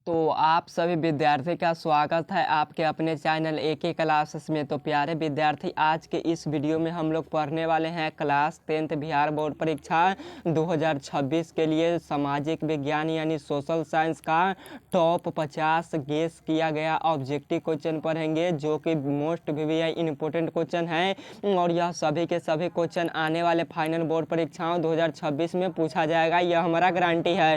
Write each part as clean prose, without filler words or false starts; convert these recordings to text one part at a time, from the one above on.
तो आप सभी विद्यार्थी का स्वागत है आपके अपने चैनल AK क्लासेस में। तो प्यारे विद्यार्थी, आज के इस वीडियो में हम लोग पढ़ने वाले हैं क्लास 10th बिहार बोर्ड परीक्षा 2026 के लिए सामाजिक विज्ञान यानी सोशल साइंस का टॉप 50 गेस किया गया ऑब्जेक्टिव क्वेश्चन पढ़ेंगे, जो कि मोस्ट VVI इम्पोर्टेंट क्वेश्चन है और यह सभी के सभी क्वेश्चन आने वाले फाइनल बोर्ड परीक्षाओं 2026 में पूछा जाएगा। यह हमारा गारंटी है।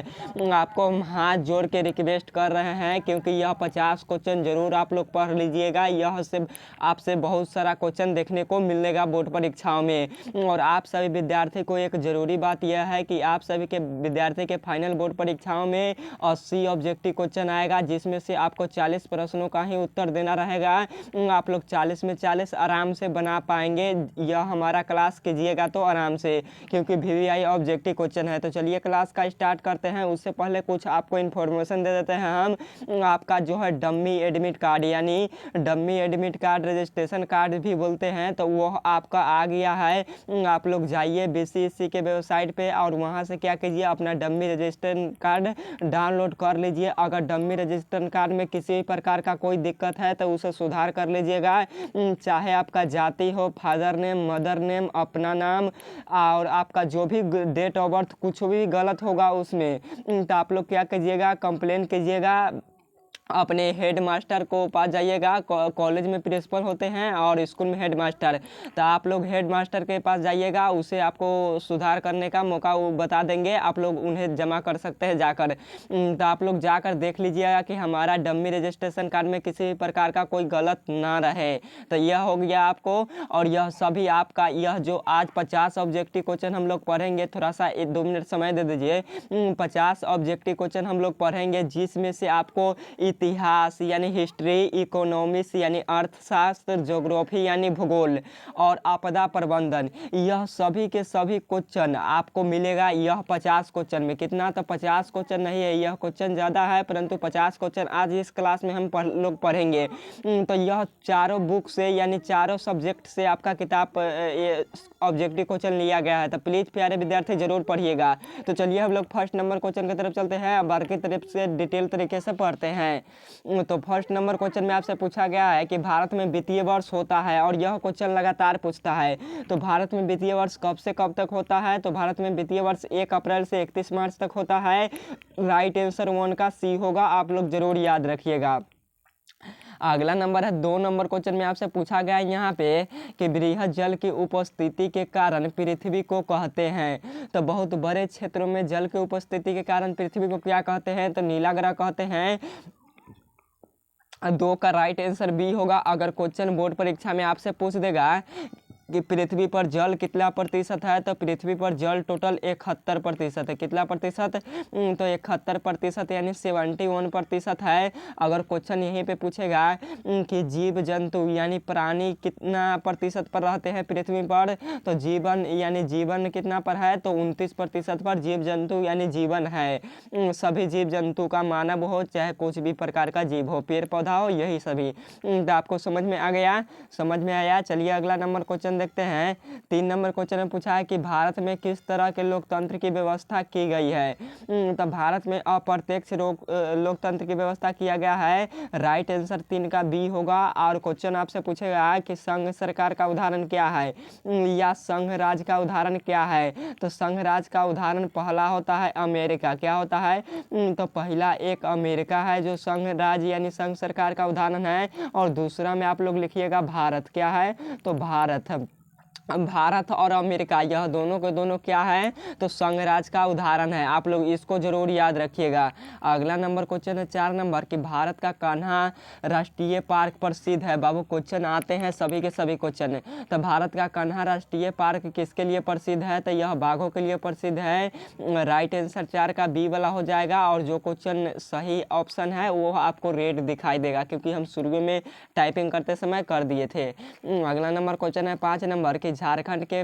आपको हम हाथ जोड़ के रिक्वेस्ट कर रहे हैं, क्योंकि यह 50 क्वेश्चन जरूर आप लोग पढ़ लीजिएगा। यह से आपसे बहुत सारा क्वेश्चन देखने को मिलेगा बोर्ड परीक्षाओं में। और आप सभी विद्यार्थी को एक ज़रूरी बात यह है कि आप सभी के विद्यार्थी के फाइनल बोर्ड परीक्षाओं में 80 ऑब्जेक्टिव क्वेश्चन आएगा, जिसमें से आपको 40 प्रश्नों का ही उत्तर देना रहेगा। आप लोग 40 में 40 आराम से बना पाएंगे। यह हमारा क्लास कीजिएगा तो आराम से, क्योंकि VVI ऑब्जेक्टिव क्वेश्चन है। तो चलिए क्लास का स्टार्ट करते हैं। उससे पहले कुछ आपको इन्फॉर्मेशन दे देते हैं हम। आपका जो है डम्मी एडमिट कार्ड यानी dummy admit card registration card भी बोलते हैं, तो वो आपका आ गया है। आप लोग जाइए BCSC के वेबसाइट पे और वहाँ से क्या कीजिए, अपना डम्मी रजिस्ट्रेशन कार्ड डाउनलोड कर लीजिए। अगर डम्मी रजिस्ट्रेशन कार्ड में किसी भी प्रकार का कोई दिक्कत है तो उसे सुधार कर लीजिएगा। चाहे आपका जाति हो, फादर नेम, मदर नेम, अपना नाम और आपका जो भी डेट ऑफ बर्थ कुछ भी गलत होगा उसमें, तो आप लोग क्या कीजिएगा, कंप्लेन कीजिएगा अपने हेड मास्टर को पास जाइएगा। कॉलेज में प्रिंसिपल होते हैं और स्कूल में हेड मास्टर, तो आप लोग हेड मास्टर के पास जाइएगा। उसे आपको सुधार करने का मौका वो बता देंगे, आप लोग उन्हें जमा कर सकते हैं जाकर। तो आप लोग जाकर देख लीजिएगा कि हमारा डम्मी रजिस्ट्रेशन कार्ड में किसी भी प्रकार का कोई गलत ना रहे। तो यह हो गया आपको। और यह सभी आपका यह जो आज 50 ऑब्जेक्टिव क्वेश्चन हम लोग पढ़ेंगे, थोड़ा सा 1-2 मिनट समय दे दीजिए। 50 ऑब्जेक्टिव क्वेश्चन हम लोग पढ़ेंगे, जिसमें से आपको इतिहास यानी हिस्ट्री, इकोनॉमिक्स यानी अर्थशास्त्र, ज्योग्राफी यानी भूगोल और आपदा प्रबंधन, यह सभी के सभी क्वेश्चन आपको मिलेगा। यह 50 क्वेश्चन में कितना, तो 50 क्वेश्चन नहीं है, यह क्वेश्चन ज़्यादा है, परंतु 50 क्वेश्चन आज इस क्लास में हम लोग पढ़ेंगे। तो यह चारों बुक से यानी चारों सब्जेक्ट से आपका किताब ऑब्जेक्टिव क्वेश्चन लिया गया है। तो प्लीज़ प्यारे विद्यार्थी जरूर पढ़िएगा। तो चलिए हम लोग फर्स्ट नंबर क्वेश्चन की तरफ चलते हैं, बाकी तरफ से डिटेल तरीके से पढ़ते हैं। तो फर्स्ट नंबर क्वेश्चन में आपसे पूछा गया है कि भारत में वित्तीय वर्ष होता है, और यह क्वेश्चन लगातार पूछता है। तो भारत में वित्तीय वर्ष कब से कब तक होता है, तो भारत में वित्तीय वर्ष 1 अप्रैल से 31 मार्च तक होता है। राइट आंसर 1 का C होगा, आप लोग जरूर याद रखिएगा। अगला नंबर है 2 नंबर क्वेश्चन में आपसे पूछा गया है यहाँ पे कि बृहद जल की उपस्थिति के कारण पृथ्वी को कहते हैं। तो बहुत बड़े क्षेत्रों में जल की उपस्थिति के कारण पृथ्वी को क्या कहते हैं, तो नीला ग्रह कहते हैं। 2 का राइट आंसर B होगा। अगर क्वेश्चन बोर्ड परीक्षा में आपसे पूछ देगा कि पृथ्वी पर जल कितना प्रतिशत है, तो पृथ्वी पर जल टोटल 71% है। कितना प्रतिशत, तो 71% यानी 71% है। अगर क्वेश्चन यहीं पे पूछेगा कि जीव जंतु यानी प्राणी कितना प्रतिशत पर रहते हैं पृथ्वी पर, तो जीवन यानी जीवन कितना पर है, तो 29% पर जीव जंतु यानी जीवन है। सभी जीव जंतु का, मानव हो चाहे कुछ भी प्रकार का जीव हो, पेड़ पौधा हो, यही सभी। तो आपको समझ में आ गया, समझ में आया। चलिए अगला नंबर क्वेश्चन देखते हैं। 3 नंबर क्वेश्चन में पूछा है कि भारत में किस तरह के लोकतंत्र की व्यवस्था की गई है। तो भारत में अप्रत्यक्ष लोकतंत्र की व्यवस्था किया गया है। राइट आंसर 3 का B होगा। और क्वेश्चन आपसे पूछेगा कि संघ सरकार का उदाहरण क्या है या संघ राज्य का उदाहरण क्या है, तो संघ राज्य का उदाहरण पहला होता है अमेरिका। क्या होता है, तो पहला एक अमेरिका है जो संघ राज्य यानी संघ सरकार का उदाहरण है, और दूसरा में आप लोग लिखिएगा भारत। क्या है, तो भारत और अमेरिका, यह दोनों के दोनों क्या है, तो संघ राज्य का उदाहरण है। आप लोग इसको जरूर याद रखिएगा। अगला नंबर क्वेश्चन है 4 नंबर कि भारत का कान्हा राष्ट्रीय पार्क प्रसिद्ध है। बाबू क्वेश्चन आते हैं सभी के सभी क्वेश्चन। तो भारत का कान्हा राष्ट्रीय पार्क किसके लिए प्रसिद्ध है, तो यह बाघों के लिए प्रसिद्ध है। राइट आंसर 4 का B वाला हो जाएगा। और जो क्वेश्चन सही ऑप्शन है वो आपको रेड दिखाई देगा, क्योंकि हम शुरू में टाइपिंग करते समय कर दिए थे। अगला नंबर क्वेश्चन है 5 नंबर कि कि झारखंड के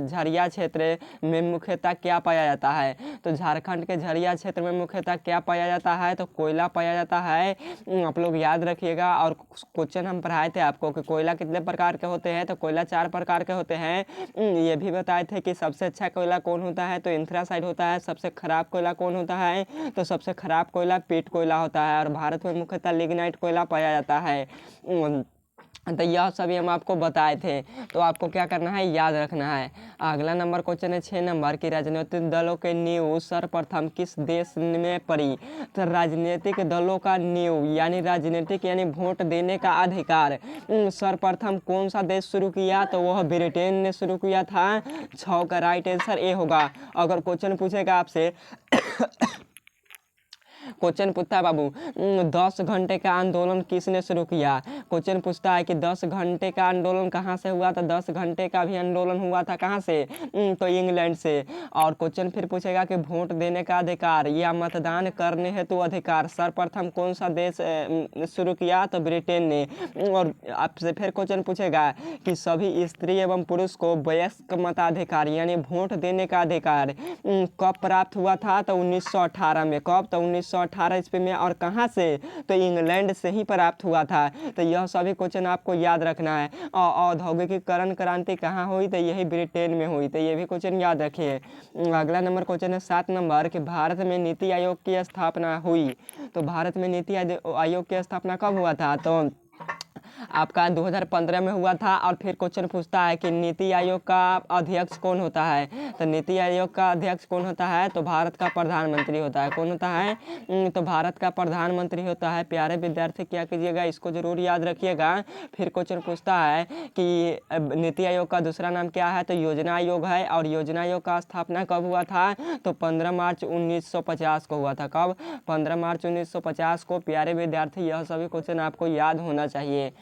झरिया क्षेत्र में मुख्यतः क्या पाया जाता है। तो झारखंड के झरिया क्षेत्र में मुख्यतः क्या पाया जाता है, तो कोयला पाया जाता है। आप लोग याद रखिएगा। और क्वेश्चन हम पढ़ाए थे आपको कि कोयला कितने प्रकार के होते हैं, तो कोयला 4 प्रकार के होते हैं। ये भी बताए थे कि सबसे अच्छा कोयला कौन होता है, तो एंथ्रासाइट होता है। सबसे खराब कोयला कौन होता है, तो सबसे खराब कोयला पीट कोयला होता है। और भारत में मुख्यतः लिग्नाइट कोयला पाया जाता है। तो यह सभी हम आपको बताए थे, तो आपको क्या करना है, याद रखना है। अगला नंबर क्वेश्चन है 6 नंबर की राजनीतिक दलों के नींव सर्वप्रथम किस देश में पड़ी। तो राजनीतिक दलों का नींव यानी राजनीतिक यानी वोट देने का अधिकार सर्वप्रथम कौन सा देश शुरू किया, तो वह ब्रिटेन ने शुरू किया था। 6 का राइट आंसर ए होगा। अगर क्वेश्चन पूछेगा आपसे क्वेश्चन पूछता है बाबू 10 घंटे का आंदोलन किसने शुरू किया। क्वेश्चन पूछता है कि 10 घंटे का आंदोलन कहाँ से हुआ, तो 10 घंटे का भी आंदोलन हुआ था कहाँ से, तो इंग्लैंड से। और क्वेश्चन फिर पूछेगा कि वोट देने का अधिकार या मतदान करने हेतु अधिकार सर्वप्रथम कौन सा देश शुरू किया, तो ब्रिटेन ने। और आपसे फिर क्वेश्चन पूछेगा कि सभी स्त्री एवं पुरुष को वयस्क मताधिकार यानी वोट देने का अधिकार कब प्राप्त हुआ था, तो 1918 में। कब, तो 1918 ईस्वी में। और कहाँ से, तो इंग्लैंड से ही प्राप्त हुआ था। तो यह सभी क्वेश्चन आपको याद रखना है। और औद्योगिकीकरण क्रांति कहाँ हुई, तो यही ब्रिटेन में हुई। तो ये भी क्वेश्चन याद रखिए। अगला नंबर क्वेश्चन है 7 नंबर कि भारत में नीति आयोग की स्थापना हुई। तो भारत में नीति आयोग की स्थापना कब हुआ था, तो आपका 2015 में हुआ था। और फिर क्वेश्चन पूछता है कि नीति आयोग का अध्यक्ष कौन होता है, तो नीति आयोग का अध्यक्ष कौन होता है, तो भारत का प्रधानमंत्री होता है। कौन होता है, तो भारत का प्रधानमंत्री होता है। प्यारे विद्यार्थी क्या कीजिएगा, इसको जरूर याद रखिएगा। फिर क्वेश्चन पूछता है कि नीति आयोग का दूसरा नाम क्या है, तो योजना आयोग है। और योजना आयोग का स्थापना कब हुआ था, तो 15 मार्च 1950 को हुआ था। कब, 15 मार्च 1950 को। प्यारे विद्यार्थी यह सभी क्वेश्चन आपको याद होना चाहिए।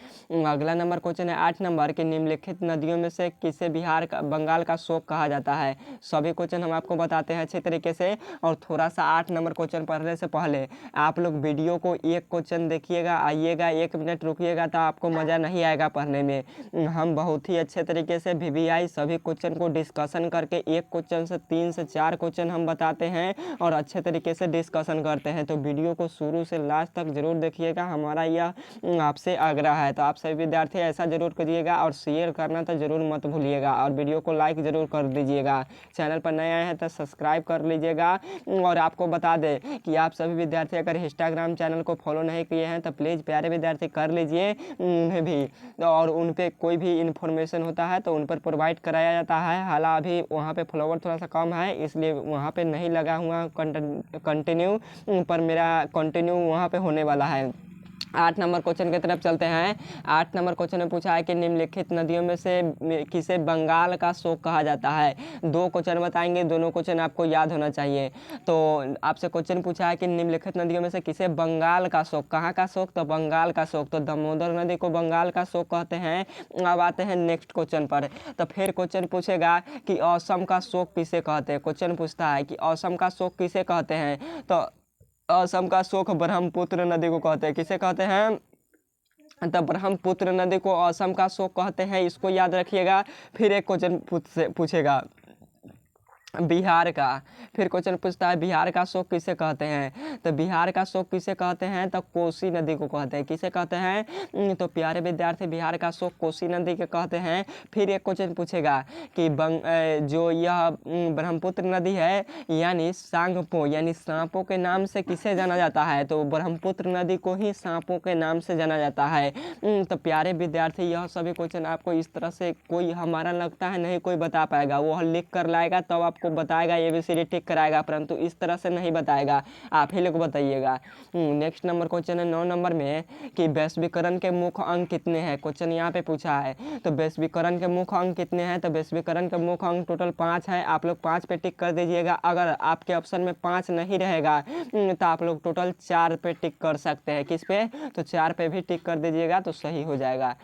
अगला नंबर क्वेश्चन है 8 नंबर के निम्नलिखित नदियों में से किसे बिहार का बंगाल का शोक कहा जाता है। सभी क्वेश्चन हम आपको बताते हैं अच्छे तरीके से। और थोड़ा सा 8 नंबर क्वेश्चन पढ़ने से पहले आप लोग वीडियो को एक क्वेश्चन देखिएगा, आइएगा 1 मिनट रुकिएगा, तो आपको मज़ा नहीं आएगा पढ़ने में। हम बहुत ही अच्छे तरीके से VVI सभी क्वेश्चन को डिस्कशन करके एक क्वेश्चन से 3 से 4 क्वेश्चन हम बताते हैं और अच्छे तरीके से डिस्कशन करते हैं। तो वीडियो को शुरू से लास्ट तक जरूर देखिएगा, हमारा यह आपसे आग्रह है। तो आप सभी विद्यार्थी ऐसा जरूर करिएगा और शेयर करना तो जरूर मत भूलिएगा। और वीडियो को लाइक जरूर कर दीजिएगा। चैनल पर नए आए हैं तो सब्सक्राइब कर लीजिएगा। और आपको बता दें कि आप सभी विद्यार्थी अगर इंस्टाग्राम चैनल को फॉलो नहीं किए हैं तो प्लीज़ प्यारे विद्यार्थी कर लीजिए उन्हें भी। और उन पर कोई भी इन्फॉर्मेशन होता है तो उन पर प्रोवाइड कराया जाता है। हालांकि अभी वहाँ पे फॉलोवर थोड़ा सा कम है, इसलिए वहाँ पे नहीं लगा हुआ कंटिन्यू, पर मेरा कंटिन्यू वहाँ पे होने वाला है। 8 नंबर क्वेश्चन की तरफ चलते हैं। 8 नंबर क्वेश्चन में पूछा है कि निम्नलिखित नदियों में से किसे बंगाल का शोक कहा जाता है। 2 क्वेश्चन बताएंगे, दोनों क्वेश्चन आपको याद होना चाहिए। तो आपसे क्वेश्चन पूछा है कि निम्नलिखित नदियों में से किसे बंगाल का शोक, कहाँ का शोक, तो बंगाल का शोक। तो दामोदर नदी को बंगाल का शोक कहते हैं। अब आते हैं नेक्स्ट क्वेश्चन पर। तो फिर क्वेश्चन पूछेगा कि असम का शोक किसे कहते हैं। क्वेश्चन पूछता है कि असम का शोक किसे कहते हैं, तो असम का शोक ब्रह्मपुत्र नदी को कहते हैं। किसे कहते हैं, तो ब्रह्मपुत्र नदी को असम का शोक कहते हैं। इसको याद रखिएगा। फिर एक क्वेश्चन पूछेगा बिहार का। फिर क्वेश्चन पूछता है बिहार का शोक किसे कहते हैं, तो बिहार का शोक किसे कहते हैं, तो कोसी नदी को कहते हैं। किसे कहते हैं, तो प्यारे विद्यार्थी बिहार का शोक कोसी नदी के कहते हैं। फिर एक क्वेश्चन पूछेगा कि जो यह ब्रह्मपुत्र नदी है यानी सांगपो यानी सांपों के नाम से किसे जाना जाता है, तो ब्रह्मपुत्र नदी को ही सांपों के नाम से जाना जाता है। तो प्यारे विद्यार्थी यह सभी क्वेश्चन आपको इस तरह से कोई हमारा लगता है नहीं कोई बता पाएगा। वो लिख कर लाएगा तब आपको बताएगा, ABCD टिक कराएगा, परंतु इस तरह से नहीं बताएगा, आप ही लोग बताइएगा। नेक्स्ट नंबर क्वेश्चन है 9 नंबर में कि वैश्वीकरण के मुख्य अंक कितने हैं। क्वेश्चन यहाँ पे पूछा है। तो वैश्वीकरण के मुख्य अंक कितने हैं, तो वैश्वीकरण के मुख्य अंक टोटल 5 है। आप लोग 5 पे टिक कर दीजिएगा। अगर आपके ऑप्शन में 5 नहीं रहेगा तो आप लोग टोटल 4 पे टिक कर सकते हैं। किस पे, तो 4 पे भी टिक कर दीजिएगा तो सही हो जाएगा।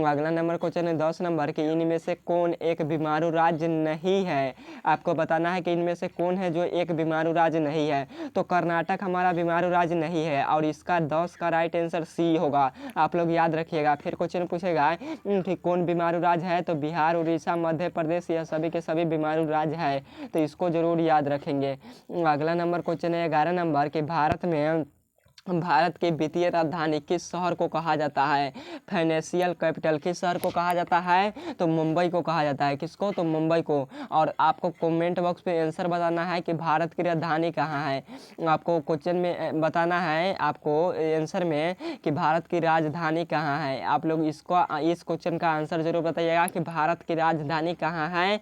अगला नंबर क्वेश्चन है 10 नंबर कि इनमें से कौन एक बीमारू राज्य नहीं है। आपको बताना है कि इनमें से कौन है जो एक बीमारू राज्य नहीं है। तो कर्नाटक हमारा बीमारू राज्य नहीं है और इसका 10 का राइट आंसर सी होगा, आप लोग याद रखिएगा। फिर क्वेश्चन पूछेगा कि कौन बीमारू राज्य है, तो बिहार, उड़ीसा, मध्य प्रदेश, यह सभी के सभी बीमारू राज्य है, तो इसको जरूर याद रखेंगे। अगला नंबर क्वेश्चन है 11 नंबर के भारत की वित्तीय राजधानी किस शहर को कहा जाता है? फाइनेंशियल कैपिटल किस शहर को कहा जाता है? तो मुंबई को कहा जाता है। किसको? तो मुंबई को। और आपको कमेंट बॉक्स पे आंसर बताना है कि भारत की राजधानी कहाँ है। आपको क्वेश्चन में बताना है, आपको आंसर में कि भारत की राजधानी कहाँ है। आप लोग इस क्वेश्चन का आंसर जरूर बताइएगा कि भारत की राजधानी कहाँ है,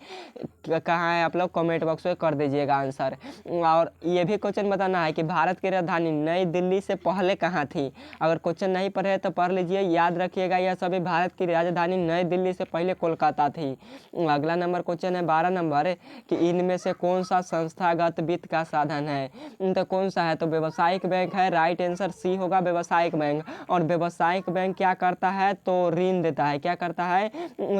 आप लोग कमेंट बॉक्स में कर दीजिएगा आंसर। और ये भी क्वेश्चन बताना है कि भारत की राजधानी नई दिल्ली से पहले कहाँ थी। अगर क्वेश्चन नहीं पढ़े तो पढ़ लीजिए, याद रखिएगा यह सभी भारत की राजधानी नई दिल्ली से पहले कोलकाता थी। अगला नंबर क्वेश्चन है 12 नंबर कि इनमें से कौन सा संस्थागत वित्त का साधन है। तो कौन सा है? तो व्यवसायिक बैंक है, राइट आंसर सी होगा व्यवसायिक बैंक। और व्यवसायिक बैंक क्या करता है? तो ऋण देता है। क्या करता है?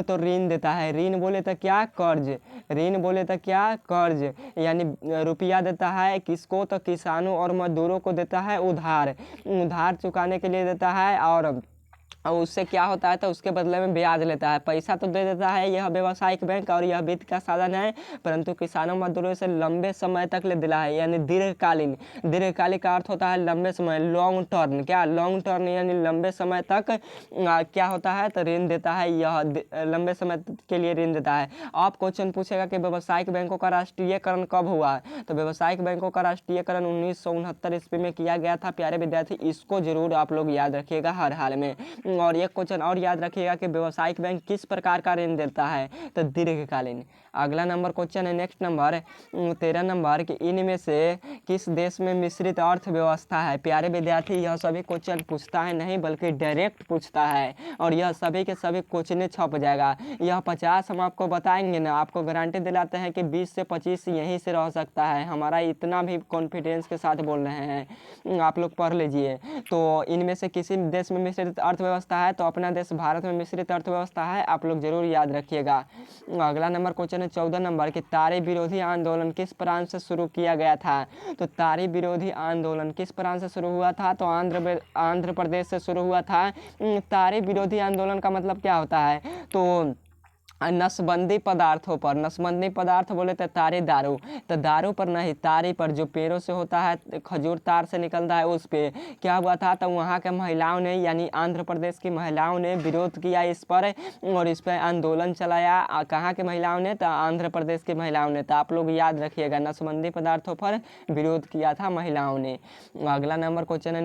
तो ऋण देता है। ऋण बोले तो क्या? कर्ज। ऋण बोले तो क्या? कर्ज, यानी रुपया देता है। किसको? तो किसानों और मजदूरों को देता है उधार चुकाने के लिए देता है। और उससे क्या होता है? तो उसके बदले में ब्याज लेता है, पैसा तो दे देता है यह व्यवसायिक बैंक। और यह वित्त का साधन है, परंतु किसानों मजदूरों से लंबे समय तक ले दिला है, यानी दीर्घकालीन। दीर्घकालिक का अर्थ होता है लंबे समय, लॉन्ग टर्म। क्या? लॉन्ग टर्म, यानी लंबे समय तक क्या होता है? तो ऋण देता है, यह लंबे समय के लिए ऋण देता है। आप क्वेश्चन पूछेगा कि व्यवसायिक बैंकों का राष्ट्रीयकरण कब हुआ? तो व्यवसायिक बैंकों का राष्ट्रीयकरण 1969 ईस्वी में किया गया था प्यारे विद्यार्थी, इसको जरूर आप लोग याद रखिएगा हर हाल में। और एक क्वेश्चन और याद रखिएगा कि व्यवसायिक बैंक किस प्रकार का ऋण देता है? तो दीर्घकालीन। अगला नंबर क्वेश्चन है नेक्स्ट नंबर 13 नंबर कि इनमें से किस देश में मिश्रित अर्थव्यवस्था है? प्यारे विद्यार्थी, यह सभी क्वेश्चन पूछता है नहीं बल्कि डायरेक्ट पूछता है, और यह सभी के सभी क्वेश्चन छप जाएगा। यह 50 हम आपको बताएंगे ना, आपको गारंटी दिलाते हैं कि 20 से 25 यहीं से रह सकता है, हमारा इतना भी कॉन्फिडेंस के साथ बोल रहे हैं। आप लोग पढ़ लीजिए। तो इनमें से किसी देश में मिश्रित अर्थव्यवस्था है, तो अपना देश भारत में मिश्रित अर्थव्यवस्था है, आप लोग जरूर याद रखिएगा। अगला नंबर क्वेश्चन है 14 नंबर कि तारे विरोधी आंदोलन किस प्रांत से शुरू किया गया था? तो तारे विरोधी आंदोलन किस प्रांत से शुरू हुआ था? तो आंध्र प्रदेश से शुरू हुआ था। तारे विरोधी आंदोलन का मतलब क्या होता है? तो नसबंदी पदार्थों पर। नसबंदी पदार्थ बोले तो तारी दारू, तो दारू पर नहीं, तारी पर, जो पेड़ों से होता है, खजूर तार से निकलता है, उस पे क्या हुआ था? तो वहाँ के महिलाओं ने, यानी आंध्र प्रदेश की महिलाओं ने विरोध किया इस पर, और इस पर आंदोलन चलाया। कहाँ के महिलाओं ने? तो आंध्र प्रदेश की महिलाओं ने। तो आप लोग याद रखिएगा, नसबंदी पदार्थों पर विरोध किया था महिलाओं ने। अगला नंबर क्वेश्चन है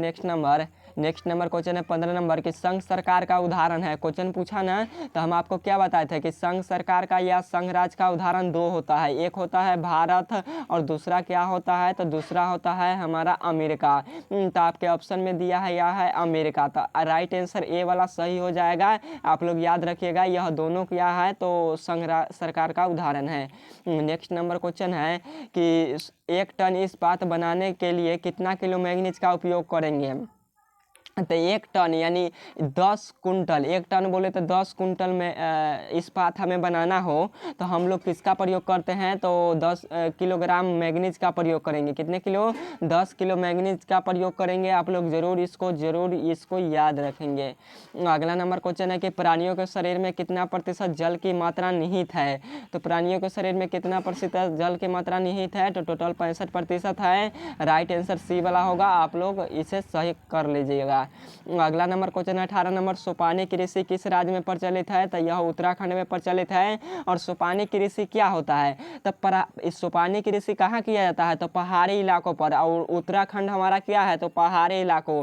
नेक्स्ट नंबर क्वेश्चन है 15 नंबर की संघ सरकार का उदाहरण है। क्वेश्चन पूछा ना, तो हम आपको क्या बताए थे कि संघ सरकार का या संघ राज्य का उदाहरण दो होता है, एक होता है भारत और दूसरा क्या होता है? तो दूसरा होता है हमारा अमेरिका। तो आपके ऑप्शन में दिया है यह है अमेरिका, तो राइट आंसर ए वाला सही हो जाएगा। आप लोग याद रखिएगा, यह दोनों क्या है? तो संघ सरकार का उदाहरण है। नेक्स्ट नंबर क्वेश्चन है कि 1 टन इस्पात बनाने के लिए कितना किलो मैंगनीज का उपयोग करेंगे? तो 1 टन यानी 10 कुंटल, 1 टन बोले तो 10 कुंटल में इस्पात हमें बनाना हो, तो हम लोग किसका प्रयोग करते हैं? तो 10 किलोग्राम मैंगनीज का प्रयोग करेंगे। कितने किलो? 10 किलो मैंगनीज का प्रयोग करेंगे। आप लोग जरूर इसको याद रखेंगे। अगला नंबर क्वेश्चन है कि प्राणियों के शरीर में कितना प्रतिशत जल की मात्रा निहित है? तो प्राणियों के शरीर में कितना प्रतिशत जल की मात्रा निहित है? तो टोटल 65% है, राइट आंसर सी वाला होगा। आप लोग इसे सही कर लीजिएगा। अगला नंबर क्वेश्चन है 18 नंबर सोपानी कृषि किस राज्य में प्रचलित है? तो यह उत्तराखंड में प्रचलित है। और सोपानी कृषि क्या होता है? तब इस सोपानी कृषि कहाँ किया जाता है? तो पहाड़ी इलाकों पर। और उत्तराखंड हमारा क्या है? तो पहाड़ी इलाकों।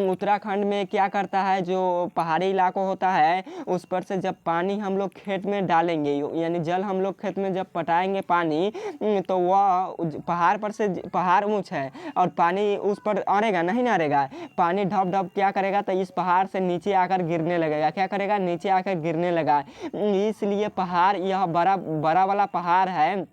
उत्तराखंड में क्या करता है? जो पहाड़ी इलाकों होता है उस पर से जब पानी हम लोग खेत में डालेंगे, यानी जल हम लोग खेत में जब पटाएंगे पानी, तो वह पहाड़ पर से, पहाड़ ऊँच है और पानी उस पर अड़ेगा नहीं ना, अड़ेगा पानी ढप ढप क्या करेगा? तो इस पहाड़ से नीचे आकर गिरने लगेगा। क्या करेगा? नीचे आकर गिरने लगा। इसलिए पहाड़, यह बड़ा वाला पहाड़ है,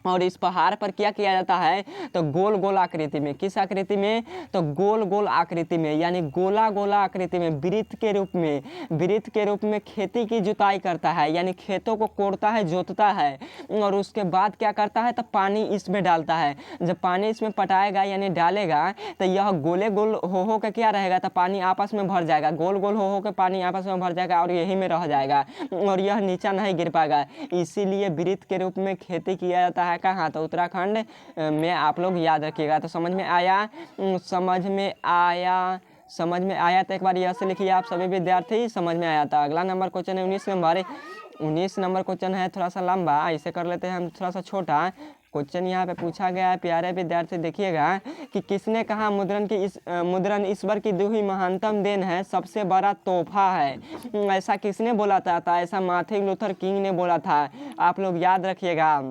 और इस पहाड़ पर क्या किया जाता है, तो गोल गोल आकृति में, किस आकृति में, तो गोल गोल आकृति में, यानी गोला गोला आकृति में, वृत्त के रूप में, वृत्त के रूप में खेती की जुताई करता है, यानी खेतों को कोड़ता है, जोतता है, और उसके बाद क्या करता है, तो पानी इसमें डालता है। जब पानी इसमें पटाएगा यानी डालेगा तो यह गोले गोल हो के क्या रहेगा, तो पानी आपस में भर जाएगा, गोल गोल हो के पानी आपस में भर जाएगा और यही में रह जाएगा और यह नीचा नहीं गिर पाएगा। इसीलिए वृत्त के रूप में खेती किया जाता है कहाँ, तो उत्तराखंड में। आप लोग याद रखिएगा। तो समझ में आया, समझ में आया, समझ में आया तो एक बार यह से लिखिए आप सभी विद्यार्थी, समझ में आया था। अगला नंबर क्वेश्चन है 19 नंबर। 19 नंबर क्वेश्चन है थोड़ा सा लंबा, इसे कर लेते हैं हम थोड़ा सा छोटा। क्वेश्चन यहाँ पे पूछा गया है, प्यारे विद्यार्थी देखिएगा कि किसने कहा मुद्रण ईश्वर की दी हुई महानतम देन है, सबसे बड़ा तोहफा है। ऐसा किसने बोला था, ऐसा मार्टिन लूथर किंग ने बोला था। आप लोग याद रखिएगा।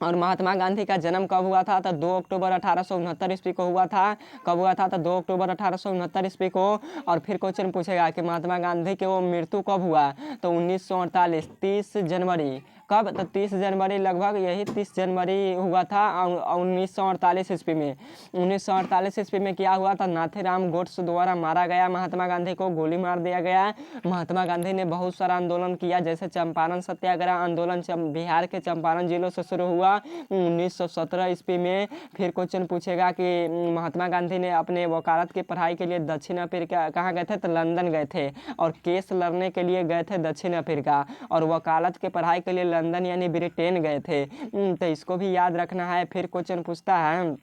और महात्मा गांधी का जन्म कब हुआ था, तो 2 अक्टूबर 1869 ईस्वी को हुआ था। कब हुआ था, तो 2 अक्टूबर 1869 ईस्वी को। और फिर क्वेश्चन पूछेगा कि महात्मा गांधी के वो मृत्यु कब हुआ, तो 1948 30 जनवरी। कब, तो 30 जनवरी, लगभग यही 30 जनवरी हुआ था 1948 ईस्वी में। 1948 ईस्वी में क्या हुआ था, नाथीराम गोड्से द्वारा मारा गया, महात्मा गांधी को गोली मार दिया गया। महात्मा गांधी ने बहुत सारा आंदोलन किया, जैसे चंपारण सत्याग्रह आंदोलन बिहार के चंपारण जिलों से शुरू हुआ 1917 ईस्वी में। फिर क्वेश्चन पूछेगा कि महात्मा गांधी ने अपने वकालत की पढ़ाई के लिए दक्षिण अफ्रीका कहाँ गए थे, तो लंदन गए थे और केस लड़ने के लिए गए थे दक्षिण अफ्रीका, और वकालत की पढ़ाई के लिए लंदन यानी ब्रिटेन गए थे। तो इसको भी याद रखना है। फिर क्वेश्चन पूछता है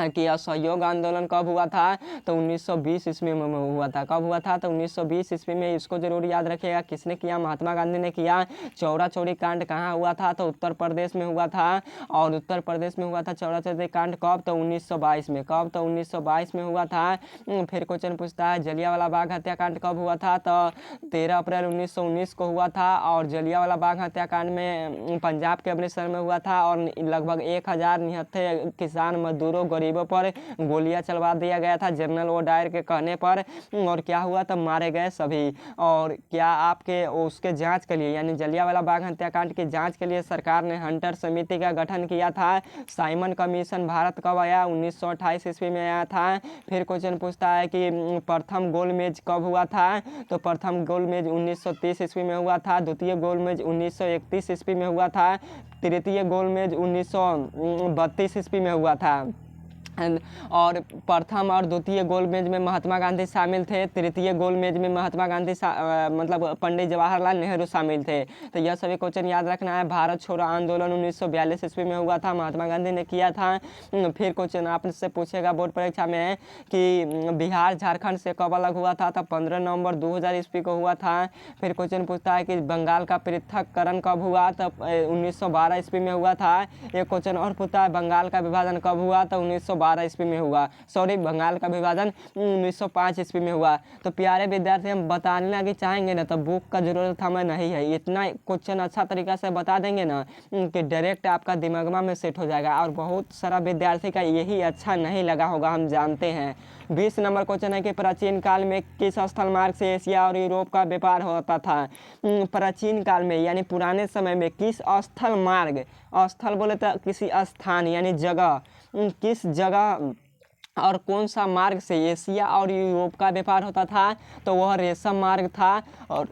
कि असहयोग आंदोलन कब हुआ था, तो 1920 ईस्वी में हुआ था। कब हुआ था, तो 1920 ईस्वी में। इसको जरूर याद रखिएगा, किसने किया, महात्मा गांधी ने किया। चौरा चौरी कांड कहाँ हुआ था, तो उत्तर प्रदेश में हुआ था, और उत्तर प्रदेश में हुआ था चौरा चौरी कांड। कब, तो 1922 में। कब, तो 1922 में हुआ था। फिर क्वेश्चन पूछता है जलियांवाला बाग हत्याकांड कब हुआ था, तो 13 अप्रैल 1919 को हुआ था, और जलियांवाला बाग हत्याकांड में पंजाब के अमृतसर में हुआ था, और लगभग 1079 किसान मजदूरों पर गोलियां चलवा दिया गया था जनरल वो डायर के कहने पर। और क्या हुआ, तब मारे गए सभी। और क्या आपके उसके जांच के लिए, यानी जलियांवाला बाग हत्याकांड की जांच के लिए सरकार ने हंटर समिति का गठन किया था। साइमन कमीशन भारत कब आया, 1928 ईस्वी में आया था। फिर क्वेश्चन पूछता है कि प्रथम गोलमेज कब हुआ था, तो प्रथम गोलमेज 1930 ईस्वी में हुआ था। द्वितीय गोलमेज 1931 ईस्वी में हुआ था। तृतीय गोलमेज 1932 ईस्वी में हुआ था। और प्रथम और द्वितीय गोलमेज में महात्मा गांधी शामिल थे। तृतीय गोलमेज में महात्मा गांधी मतलब पंडित जवाहरलाल नेहरू शामिल थे। तो यह सभी क्वेश्चन याद रखना है। भारत छोड़ो आंदोलन 1942 ईस्वी में हुआ था, महात्मा गांधी ने किया था। फिर क्वेश्चन आपसे पूछेगा बोर्ड परीक्षा में कि बिहार झारखंड से कब अलग हुआ था, तब 15 नवंबर 2000 ईस्वी को हुआ था। फिर क्वेश्चन पूछता है कि बंगाल का पृथक्करण कब हुआ, तब 1912 ईस्वी में हुआ था। एक क्वेश्चन और पूछता है बंगाल का विभाजन कब हुआ, तो 1912 ईस्वी में हुआ। सॉरी, बंगाल का विभाजन 1905 ईस्वी में हुआ। तो प्यारे विद्यार्थी, हम बताने लगे चाहेंगे ना तो बुक का जरूरत हमें नहीं है। इतना क्वेश्चन अच्छा तरीका से बता देंगे ना कि डायरेक्ट आपका दिमाग में सेट हो जाएगा। और बहुत सारा विद्यार्थी का यही अच्छा नहीं लगा होगा, हम जानते हैं। 20 नंबर क्वेश्चन है कि प्राचीन काल में किस स्थल मार्ग से एशिया और यूरोप का व्यापार होता था। प्राचीन काल में यानी पुराने समय में किस स्थल मार्ग, स्थल बोले तो किसी स्थान यानी जगह, किस जगह और कौन सा मार्ग से एशिया और यूरोप का व्यापार होता था, तो वह रेशम मार्ग था। और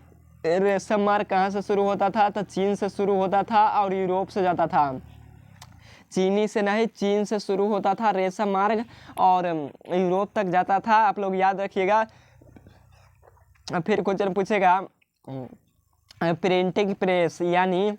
रेशम मार्ग कहाँ से शुरू होता था, तो चीन से शुरू होता था और यूरोप से जाता था। चीनी से नहीं, चीन से शुरू होता था रेशम मार्ग और यूरोप तक जाता था। आप लोग याद रखिएगा। फिर क्वेश्चन पूछेगा प्रिंटिंग प्रेस यानी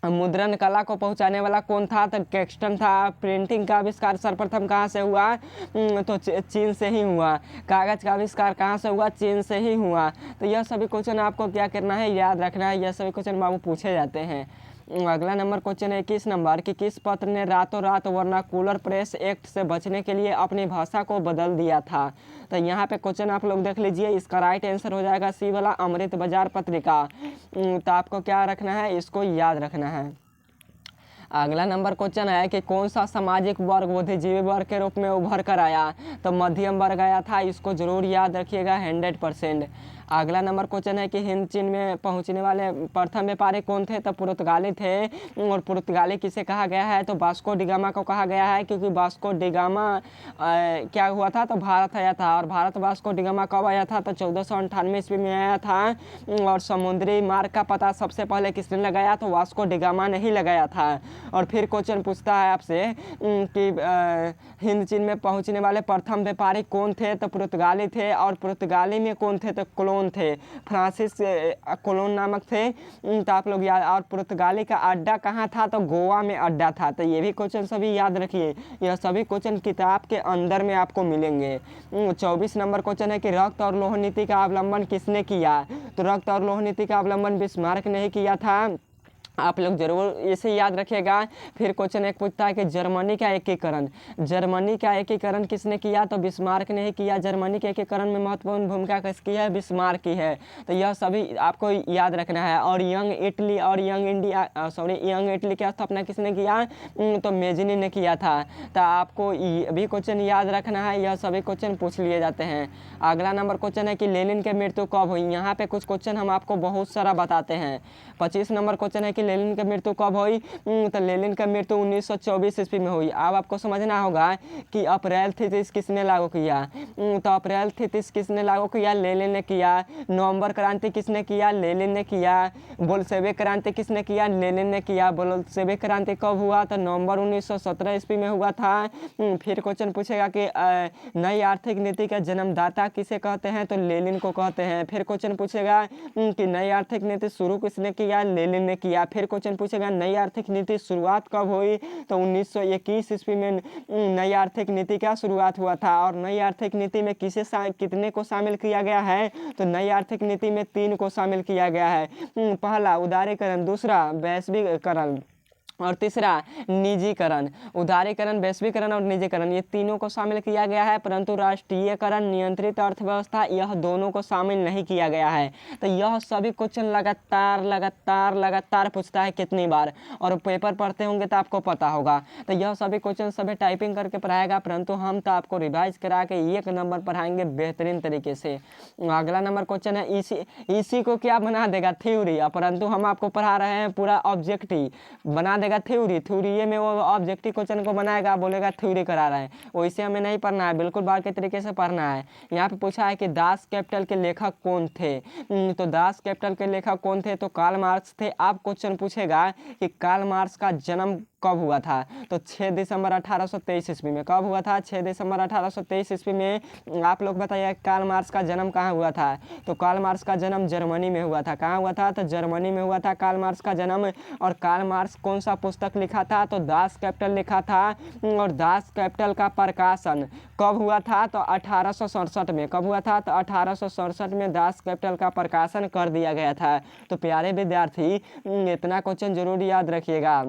मुद्रण कला को पहुंचाने वाला कौन था, तो कैक्सटन था। प्रिंटिंग का आविष्कार सर्वप्रथम कहाँ से हुआ, तो चीन से ही हुआ। कागज़ का आविष्कार कहाँ से हुआ, चीन से ही हुआ। तो यह सभी क्वेश्चन आपको क्या करना है, याद रखना है। यह सभी क्वेश्चन बाबू पूछे जाते हैं। अगला नंबर क्वेश्चन है 21 नंबर कि किस पत्र ने रातों रात वर्नाकुलर प्रेस एक्ट से बचने के लिए अपनी भाषा को बदल दिया था। तो यहाँ पे क्वेश्चन आप लोग देख लीजिए। इसका राइट आंसर हो जाएगा सी वाला, अमृत बाजार पत्रिका। तो आपको क्या रखना है, इसको याद रखना है। अगला नंबर क्वेश्चन है कि कौन सा सामाजिक वर्ग बुद्धिजीवी वर्ग के रूप में उभर कर आया, तो मध्यम वर्ग आया था। इसको जरूर याद रखिएगा 100%। अगला नंबर क्वेश्चन है कि हिंद चीन में पहुंचने वाले प्रथम व्यापारी कौन थे? तो पुर्तगाली थे। और पुर्तगाली किसे कहा गया है? तो वास्को डी गामा को कहा गया है, क्योंकि वास्को डी गामा क्या हुआ था? तो भारत आया था। और भारत वास्को डी गामा कब आया था? तो 1498 ईस्वी में आया था। और समुद्री मार्ग का पता सबसे पहले किसने लगाया? तो वास्को डी गामा ने ही लगाया था। और फिर क्वेश्चन पूछता है आपसे कि हिंद चीन में पहुंचने वाले प्रथम व्यापारी कौन थे? तो पुर्तगाली थे। और पुर्तगाली में कौन थे? तो कोलोन थे, फ्रांसिस कोलोन नामक थे। तो आप लोग याद। और पुर्तगाली का अड्डा कहाँ था? तो गोवा में अड्डा था। तो ये भी क्वेश्चन सभी याद रखिए, यह सभी क्वेश्चन किताब के अंदर में आपको मिलेंगे। 24 नंबर क्वेश्चन है कि रक्त और लौह नीति का अवलंबन किसने किया? तो रक्त और लौह नीति का अवलंबन बिस्मार्क ने ही किया था। आप लोग जरूर इसे याद रखिएगा। फिर क्वेश्चन एक पूछता है कि जर्मनी का एकीकरण, जर्मनी का एकीकरण किसने किया? तो बिस्मार्क ने ही किया। जर्मनी के एकीकरण में महत्वपूर्ण भूमिका किसकी है? बिस्मार्क की है। तो यह सभी आपको याद रखना है। और यंग इटली और यंग इंडिया यंग इटली की स्थापना किसने किया? तो मेजनी ने किया था। तो आपको ये भी क्वेश्चन याद रखना है, यह सभी क्वेश्चन पूछ लिए जाते हैं। अगला नंबर क्वेश्चन है कि लेनिन की मृत्यु कब हुई? यहाँ पे कुछ क्वेश्चन हम आपको बहुत सारा बताते हैं। 25 नंबर क्वेश्चन है कि लेनिन की मृत्यु कब हुई? तो लेनिन की मृत्यु 1924 ईस्वी में हुई। अब आपको समझना होगा कि अप्रैल 30 किसने लागू किया? तो अप्रैल 30 किसने लागू किया? लेनिन ने किया। नवंबर क्रांति किसने किया? लेनिन ने किया। बोल्शेविक क्रांति किसने किया? लेनिन ने किया। बोल्शेविक क्रांति कब हुआ? तो नवंबर 1917 ईस्वी में हुआ था। फिर क्वेश्चन पूछेगा कि नई आर्थिक नीति का जन्मदाता किसे कहते हैं? तो लेनिन को कहते हैं। फिर क्वेश्चन पूछेगा कि नई आर्थिक नीति शुरू किसने किया? लेनिन ने किया। फिर क्वेश्चन पूछेगा नई आर्थिक नीति शुरुआत कब हुई? तो 1921 ईस्वी में नई आर्थिक नीति का शुरुआत हुआ था। और नई आर्थिक नीति में कितने को शामिल किया गया है? तो नई आर्थिक नीति में 3 को शामिल किया गया है। पहला उदारीकरण, दूसरा वैश्वीकरण और तीसरा निजीकरण। उदारीकरण, वैश्वीकरण और निजीकरण, ये तीनों को शामिल किया गया है, परंतु राष्ट्रीयकरण, नियंत्रित अर्थव्यवस्था, यह दोनों को शामिल नहीं किया गया है। तो यह सभी क्वेश्चन लगातार लगातार लगातार पूछता है कितनी बार, और पेपर पढ़ते होंगे तो आपको पता होगा। तो यह सभी क्वेश्चन सभी टाइपिंग करके पढ़ाएगा, परंतु हम तो आपको रिवाइज करा के 1 नंबर पढ़ाएंगे बेहतरीन तरीके से। अगला नंबर क्वेश्चन है इसी को क्या बना देगा? थ्योरी। परंतु हम आपको पढ़ा रहे हैं पूरा ऑब्जेक्टिव बना देगा थ्योरी में वो ऑब्जेक्टिव क्वेश्चन को बनाएगा, बोलेगा थ्योरी करा रहा है। वैसे हमें नहीं पढ़ना है, बिल्कुल बार के तरीके से पढ़ना है। यहाँ पे पूछा है कि दास कैपिटल के लेखक कौन थे? तो दास कैपिटल के लेखक कौन थे? तो कार्ल मार्क्स थे। आप क्वेश्चन पूछेगा कि कार्ल मार्क्स का जन्म कब हुआ था? तो 6 दिसंबर 1823 ईस्वी में। कब हुआ था? 6 दिसंबर 1823 ईस्वी में। आप लोग बताइए कार्ल मार्क्स का जन्म कहाँ हुआ था? तो कार्ल मार्क्स का जन्म जर्मनी में हुआ था। कहाँ हुआ था? तो जर्मनी में हुआ था कार्ल मार्क्स का जन्म। और कार्ल मार्क्स कौन सा पुस्तक लिखा था? तो दास कैपिटल लिखा था। और दास कैपिटल का प्रकाशन कब हुआ था? तो 1867 में। कब हुआ था? तो 1867 में दास कैपिटल का प्रकाशन कर दिया गया था। तो प्यारे विद्यार्थी इतना क्वेश्चन जरूर याद रखिएगा।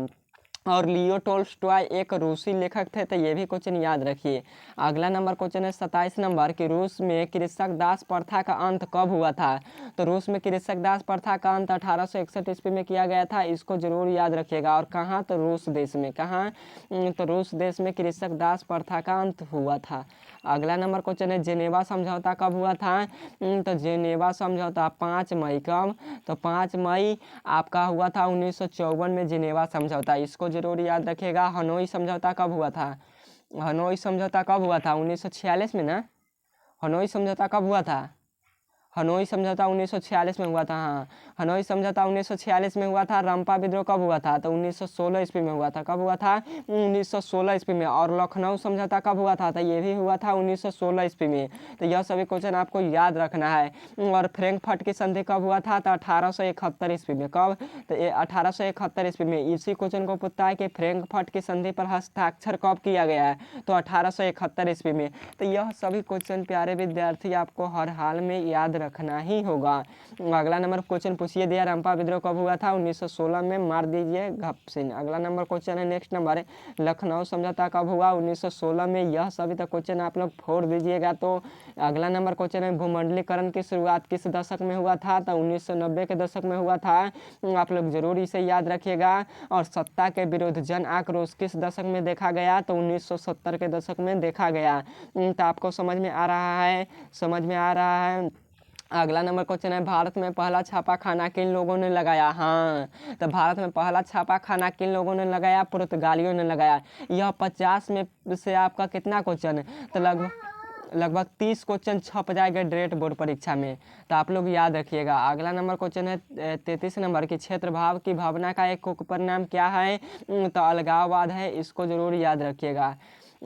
और लियो टोल्स्टॉय एक रूसी लेखक थे, तो ये भी क्वेश्चन याद रखिए। अगला नंबर क्वेश्चन है 27 नंबर कि रूस में कृषक दास प्रथा का अंत कब हुआ था? तो रूस में कृषक दास प्रथा का अंत 1861 ईस्वी में किया गया था। इसको जरूर याद रखिएगा। और कहाँ? तो रूस देश में। कहाँ? तो रूस देश में कृषक दास प्रथा का अंत हुआ था। अगला नंबर क्वेश्चन है जेनेवा समझौता कब हुआ था? तो जेनेवा समझौता 5 मई। कब? तो 5 मई आपका हुआ था 1954 में जेनेवा समझौता। इसको जरूर याद रखिएगा। हनोई समझौता कब हुआ था? हनोई समझौता कब हुआ था? 1946 में ना। हनोई समझौता कब हुआ था? हनोई समझौता 1946 में हुआ था। हाँ, हनोई समझौता 1946 में हुआ था। रंपा विद्रोह कब हुआ था? तो 1916 ईस्वी में हुआ था। कब हुआ था? 1916 ईस्वी में। और लखनऊ समझौता कब हुआ था? तो ये भी हुआ था 1916 ईस्वी में। तो यह सभी क्वेश्चन आपको याद रखना है। और फ्रैंकफर्ट की संधि कब हुआ था? तो 1871 ईस्वी में। कब? तो 1871 ईस्वी में। इसी क्वेश्चन को पूछता है कि फ्रैंकफर्ट की संधि पर हस्ताक्षर कब किया गया है? तो 1871 ईस्वी में। तो यह सभी क्वेश्चन प्यारे विद्यार्थी आपको हर हाल में याद रखना ही होगा। अगला नंबर क्वेश्चन पूछिए दिया रंपा विद्रोह कब हुआ था? 1916 में। मार दीजिए घपसिन। अगला नंबर क्वेश्चन है नेक्स्ट नंबर है लखनऊ समझौता कब हुआ? 1916 में। यह सभी तक क्वेश्चन आप लोग फोड़ दीजिएगा। तो अगला नंबर क्वेश्चन है भूमंडलीकरण की शुरुआत किस दशक में हुआ था? तो 1990 के दशक में हुआ था। आप लोग जरूर इसे याद रखिएगा। और सत्ता के विरुद्ध जन आक्रोश किस दशक में देखा गया? तो 1970 के दशक में देखा गया। तो आपको समझ में आ रहा है? समझ में आ रहा है? अगला नंबर क्वेश्चन है, भारत में पहला छापा खाना किन लोगों ने लगाया? हाँ, तो भारत में पहला छापा खाना किन लोगों ने लगाया? पुर्तगालियों ने लगाया। यह 50 में से आपका कितना क्वेश्चन है? तो लगभग 30 क्वेश्चन छप जाएगा डायरेक्ट बोर्ड परीक्षा में, तो आप लोग याद रखिएगा। अगला नंबर क्वेश्चन है 33 नंबर की, क्षेत्र भाव की भावना का एक उपपरिणाम क्या है? तो अलगाववाद है, इसको जरूर याद रखिएगा।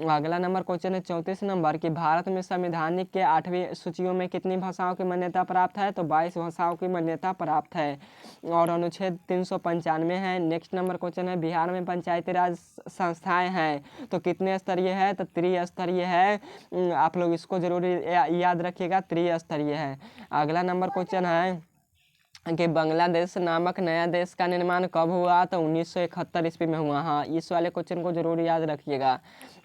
अगला नंबर क्वेश्चन है 34 नंबर की, भारत में संवैधानिक के 8वीं सूचियों में कितनी भाषाओं की मान्यता प्राप्त है? तो 22 भाषाओं की मान्यता प्राप्त है और अनुच्छेद 395 है। नेक्स्ट नंबर क्वेश्चन है, बिहार में पंचायती राज संस्थाएं हैं तो कितने स्तरीय है? तो त्रिस्तरीय है। आप लोग इसको जरूर याद रखिएगा, त्रिस्तरीय है। अगला नंबर क्वेश्चन है कि बांग्लादेश नामक नया देश का निर्माण कब हुआ? तो 1971 ईस्वी में हुआ। हाँ, इस वाले क्वेश्चन को जरूर याद रखिएगा।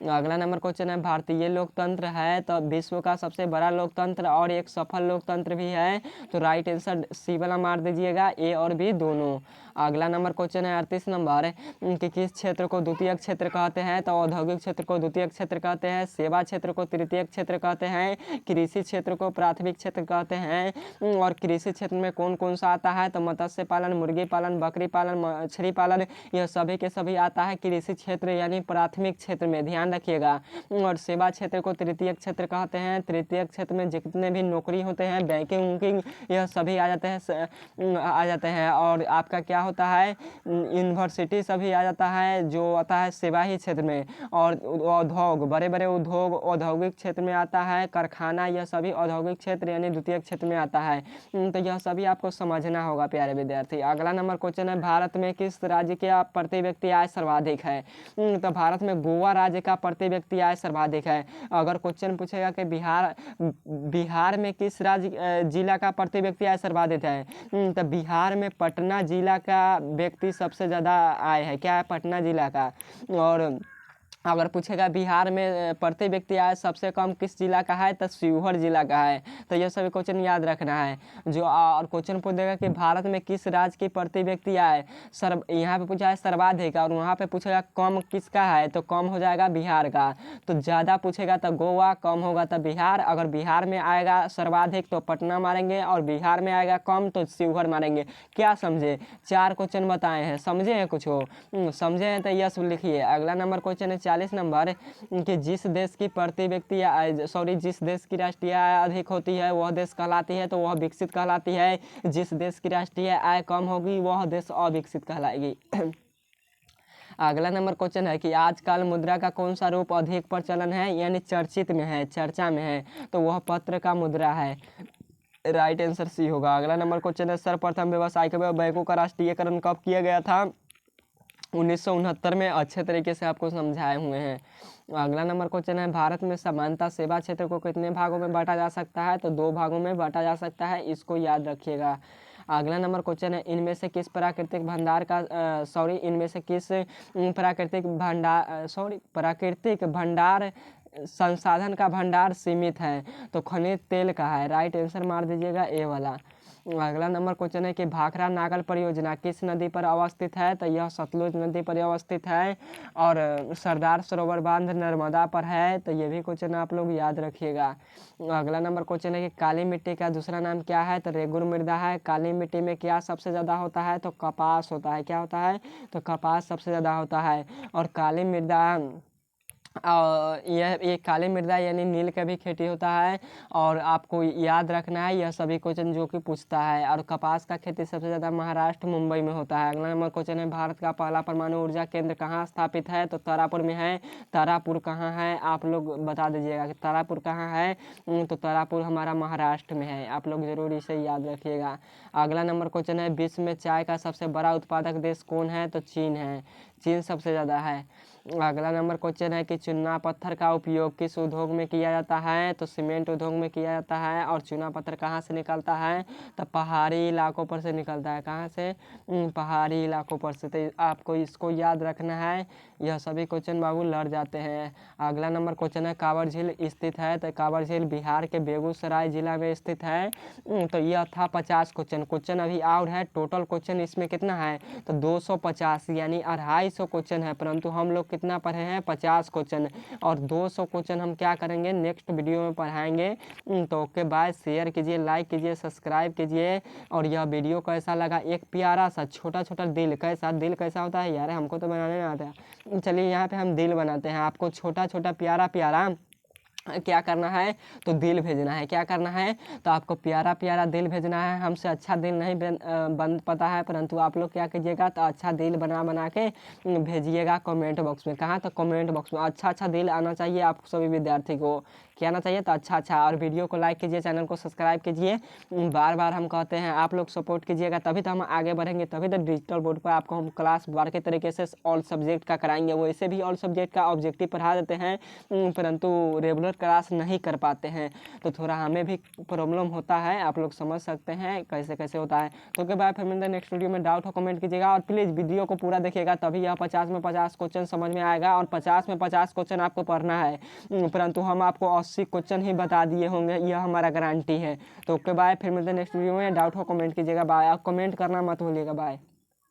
अगला नंबर क्वेश्चन है, भारतीय लोकतंत्र है तो विश्व का सबसे बड़ा लोकतंत्र और एक सफल लोकतंत्र भी है, तो राइट आंसर सी वाला मार दीजिएगा, ए और बी दोनों। अगला नंबर क्वेश्चन है 38 नंबर कि किस क्षेत्र को द्वितीयक क्षेत्र कहते हैं? तो औद्योगिक क्षेत्र को द्वितीयक क्षेत्र कहते हैं, सेवा क्षेत्र को तृतीयक क्षेत्र कहते हैं, कृषि क्षेत्र को प्राथमिक क्षेत्र कहते हैं। और कृषि क्षेत्र में कौन कौन सा आता है? तो मत्स्य पालन, मुर्गी पालन, बकरी पालन, मछली पालन, यह सभी के सभी आता है कृषि क्षेत्र यानी प्राथमिक क्षेत्र में, ध्यान रखिएगा। और सेवा क्षेत्र को तृतीयक क्षेत्र कहते हैं। तृतीयक क्षेत्र में जितने भी नौकरी होते हैं, बैंकिंग वुकिंग, यह सभी आ जाते हैं। और आपका क्या होता है, यूनिवर्सिटी सभी आ जाता है, जो आता है सेवा ही क्षेत्र में। और उद्योग, बड़े बड़े उद्योग औद्योगिक क्षेत्र में आता है। कारखाना, यह सभी औद्योगिक क्षेत्र यानी द्वितीय क्षेत्र में आता है। तो यह सभी आपको समझना होगा प्यारे विद्यार्थी। अगला नंबर क्वेश्चन है, भारत में किस राज्य का प्रति व्यक्ति आय सर्वाधिक है? तो भारत में गोवा राज्य का प्रति व्यक्ति आय सर्वाधिक है। अगर क्वेश्चन पूछेगा कि बिहार में किस राज्य जिला का प्रति व्यक्ति आय सर्वाधिक है? तो बिहार में पटना जिला का व्यक्ति सबसे ज़्यादा आय है। क्या है? पटना जिला का। और अगर पूछेगा बिहार में प्रति व्यक्ति आय सबसे कम किस जिला का है? तो शिवहर जिला का है। तो यह सभी क्वेश्चन याद रखना है। जो और क्वेश्चन पूछेगा कि भारत में किस राज्य की प्रति व्यक्ति आय यहाँ पे पूछा है सर्वाधिक, और वहाँ पे पूछेगा कम किसका है? तो कम हो जाएगा बिहार का। तो ज़्यादा पूछेगा तो गोवा, कम होगा तो बिहार। अगर बिहार में आएगा सर्वाधिक तो पटना मारेंगे, और बिहार में आएगा कम तो शिवहर मारेंगे। क्या समझे? 4 क्वेश्चन बताए हैं, समझे हैं कुछ हो? समझे हैं तो यस लिखिए। अगला नंबर क्वेश्चन है 40 नंबर कि जिस देश की प्रति व्यक्ति जिस देश की राष्ट्रीय आय अधिक होती है वह देश कहलाती है, तो वह विकसित कहलाती है। जिस देश की राष्ट्रीय आय कम होगी वह देश अविकसित कहलाएगी। अगला नंबर क्वेश्चन है कि आजकल मुद्रा का कौन सा रूप अधिक प्रचलन है यानी चर्चित में है, चर्चा में है? तो वह पत्र का मुद्रा है, राइट आंसर सी होगा। अगला नंबर क्वेश्चन है, सर्वप्रथम व्यावसायिक बैंकों का राष्ट्रीयकरण कब किया गया था? 1969 में। अच्छे तरीके से आपको समझाए हुए हैं। अगला नंबर क्वेश्चन है, भारत में समानता सेवा क्षेत्र को कितने भागों में बांटा जा सकता है? तो 2 भागों में बांटा जा सकता है, इसको याद रखिएगा। अगला नंबर क्वेश्चन है, इनमें से किस प्राकृतिक भंडार संसाधन का भंडार सीमित है? तो खनिज तेल का है, राइट आंसर मार दीजिएगा ए वाला। अगला नंबर क्वेश्चन है कि भाखड़ा नागल परियोजना किस नदी पर अवस्थित है? तो यह सतलुज नदी पर अवस्थित है। और सरदार सरोवर बांध नर्मदा पर है, तो ये भी क्वेश्चन आप लोग याद रखिएगा। अगला नंबर क्वेश्चन है कि काली मिट्टी का दूसरा नाम क्या है? तो रेगुर मृदा है। काली मिट्टी में क्या सबसे ज़्यादा होता है? तो कपास होता है। क्या होता है? तो कपास सबसे ज़्यादा होता है। और काली मृदा ये काली मृदा यानी नील का भी खेती होता है। और आपको याद रखना है यह सभी क्वेश्चन जो कि पूछता है। और कपास का खेती सबसे ज़्यादा महाराष्ट्र मुंबई में होता है। अगला नंबर क्वेश्चन है, भारत का पहला परमाणु ऊर्जा केंद्र कहाँ स्थापित है? तो तारापुर में है। तारापुर कहाँ है? आप लोग बता दीजिएगा कि तारापुर कहाँ है। तो तारापुर हमारा महाराष्ट्र में है, आप लोग जरूर इसे याद रखिएगा। अगला नंबर क्वेश्चन है, विश्व में चाय का सबसे बड़ा उत्पादक देश कौन है? तो चीन है, चीन सबसे ज़्यादा है। अगला नंबर क्वेश्चन है कि चूना पत्थर का उपयोग किस उद्योग में किया जाता है? तो सीमेंट उद्योग में किया जाता है। और चूना पत्थर कहाँ से निकलता है? तो पहाड़ी इलाकों पर से निकलता है। कहाँ से? पहाड़ी इलाकों पर से। तो आपको इसको याद रखना है, यह सभी क्वेश्चन बाबू लड़ जाते हैं। अगला नंबर क्वेश्चन है, कांवर झील स्थित है? तो कांवर झील बिहार के बेगूसराय जिला में स्थित है। तो यह था 50 क्वेश्चन अभी और है। टोटल क्वेश्चन इसमें कितना है? तो 250 यानी 250 क्वेश्चन है, परंतु हम लोग कितना पढ़े हैं 50 क्वेश्चन, और 200 क्वेश्चन हम क्या करेंगे नेक्स्ट वीडियो में पढ़ाएंगे। तो ओके बाय, शेयर कीजिए, लाइक कीजिए, सब्सक्राइब कीजिए। और यह वीडियो कैसा लगा, एक प्यारा सा छोटा छोटा दिल, दिल कैसा होता है यार, हमको तो बनाने नहीं आता। चलिए यहाँ पे हम दिल बनाते हैं, आपको छोटा छोटा प्यारा प्यारा क्या करना है तो दिल भेजना है। क्या करना है तो आपको प्यारा प्यारा दिल भेजना है। हमसे अच्छा दिल नहीं बन पता है, परंतु आप लोग क्या कीजिएगा तो अच्छा दिल बना बना के भेजिएगा कमेंट बॉक्स में। कहाँ तक कमेंट बॉक्स में अच्छा अच्छा दिल आना चाहिए आप सभी विद्यार्थी को, क्या आना चाहिए तो अच्छा अच्छा। और वीडियो को लाइक कीजिए, चैनल को सब्सक्राइब कीजिए। बार बार हम कहते हैं आप लोग सपोर्ट कीजिएगा, तभी तो हम आगे बढ़ेंगे, तभी तो डिजिटल बोर्ड पर आपको हम क्लास बार के तरीके से ऑल सब्जेक्ट का कराएंगे। वैसे भी ऑल सब्जेक्ट का ऑब्जेक्टिव पढ़ा देते हैं, परंतु रेगुलर क्लास नहीं कर पाते हैं, तो थोड़ा हमें भी प्रॉब्लम होता है, आप लोग समझ सकते हैं कैसे कैसे होता है। तो ओके बाय, फिर मिलते हैं नेक्स्ट वीडियो में। डाउट हो कमेंट कीजिएगा, और प्लीज़ वीडियो को पूरा देखिएगा, तभी यह 50 में 50 क्वेश्चन समझ में आएगा, और 50 में 50 क्वेश्चन आपको पढ़ना है, परंतु हम आपको 80 क्वेश्चन ही बता दिए होंगे, यह हमारा गारंटी है। तो ओके बाय, फिर मिलते हैं नेक्स्ट वीडियो में। डाउट हो कमेंट कीजिएगा, बाय। कमेंट करना मत भूलिएगा, बाय।